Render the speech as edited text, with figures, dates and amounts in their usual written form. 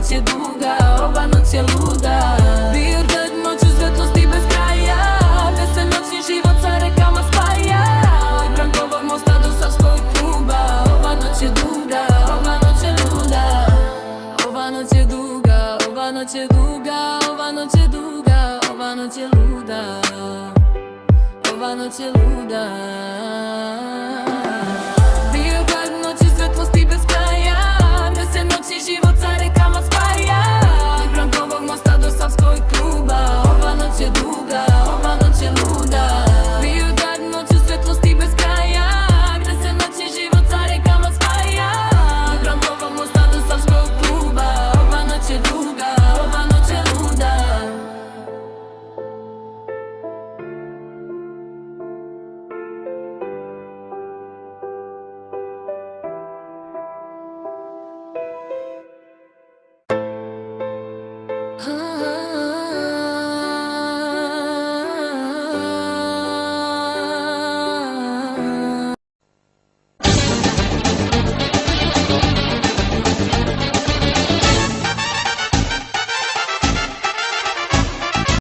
noć je duga, ova noć je luda. Bir dead noću svetlosti bez kraja, gde se noćni život sa rekama spaja. Od Brankovog mosta do Savskog kluba, ova noć je duga, ova noć je luda. Ova noć je duga, ova noć je duga, ova noć je duga, ova noć je luda. Ova noć je luda.